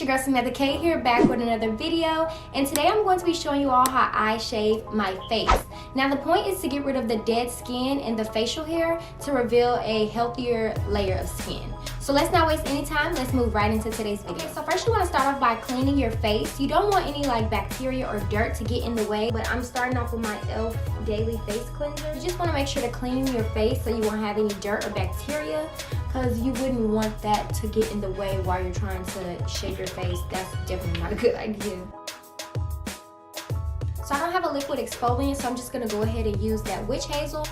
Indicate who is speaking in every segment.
Speaker 1: your girl Samantha K here, back with another video, and today I'm going to be showing you all how I shave my face. Now the point is to get rid of the dead skin and the facial hair to reveal a healthier layer of skin. So let's not waste any time, let's move right into today's video. So first you want to start off by cleaning your face. You don't want any like bacteria or dirt to get in the way, but I'm starting off with my e.l.f. Daily Face Cleanser. You just want to make sure to clean your face so you won't have any dirt or bacteria, because you wouldn't want that to get in the way while you're trying to shave your face. That's definitely not a good idea. So I don't have a liquid exfoliant, so I'm just going to go ahead and use that witch hazel.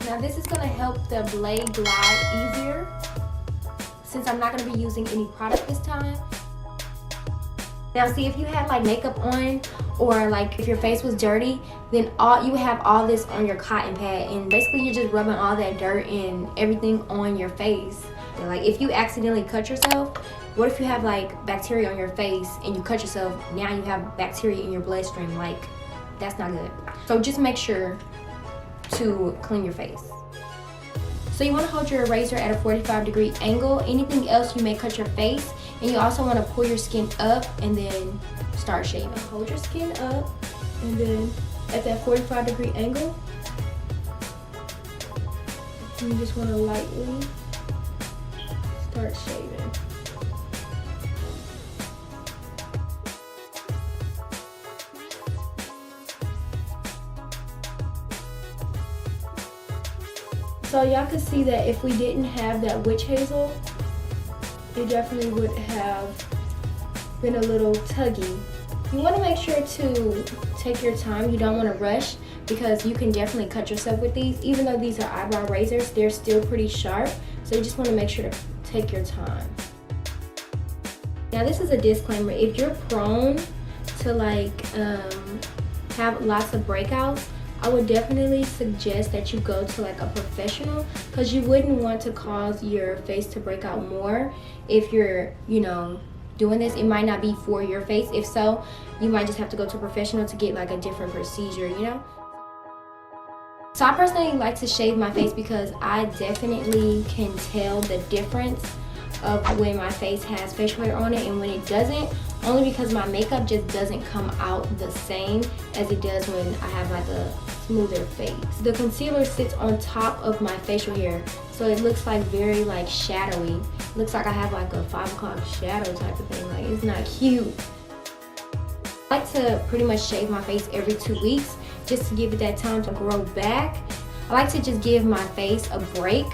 Speaker 1: Now this is going to help the blade glide easier since I'm not going to be using any product this time. Now see, if you had like makeup on or like if your face was dirty, then you would have all this on your cotton pad, and basically you're just rubbing all that dirt and everything on your face. And like if you accidentally cut yourself, what if you have like bacteria on your face and you cut yourself, now you have bacteria in your bloodstream? Like, that's not good. So just make sure to clean your face. So you want to hold your razor at a 45-degree angle. Anything else, you may cut your face. And you also want to pull your skin up and then start shaving. Hold your skin up and then at that 45-degree angle, you just want to lightly start shaving. So y'all can see that if we didn't have that witch hazel, it definitely would have been a little tuggy. You want to make sure to take your time. You don't want to rush, because you can definitely cut yourself with these. Even though these are eyebrow razors, they're still pretty sharp. So you just want to make sure to take your time. Now this is a disclaimer. If you're prone to like have lots of breakouts, I would definitely suggest that you go to like a professional, because you wouldn't want to cause your face to break out more if you're, doing this. It might not be for your face. If so, you might just have to go to a professional to get like a different procedure, So I personally like to shave my face because I definitely can tell the difference of when my face has facial hair on it and when it doesn't, only because my makeup just doesn't come out the same as it does when I have like a smoother face. The concealer sits on top of my facial hair, so it looks like very like shadowy. It looks like I have like a 5 o'clock shadow type of thing. Like, it's not cute. I like to pretty much shave my face every 2 weeks just to give it that time to grow back. I like to just give my face a break.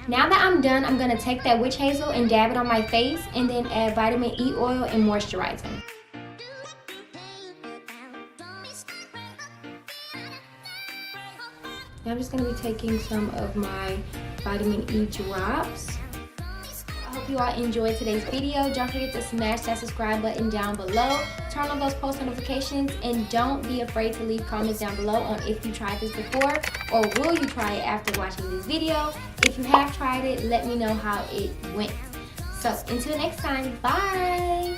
Speaker 1: Now that I'm done, I'm going to take that witch hazel and dab it on my face and then add vitamin E oil and moisturizer. Now I'm just going to be taking some of my vitamin E drops. I hope you all enjoyed today's video. Don't forget to smash that subscribe button down below. Turn on those post notifications, and don't be afraid to leave comments down below on if you tried this before or will you try it after watching this video. If you have tried it, let me know how it went. So until next time, bye!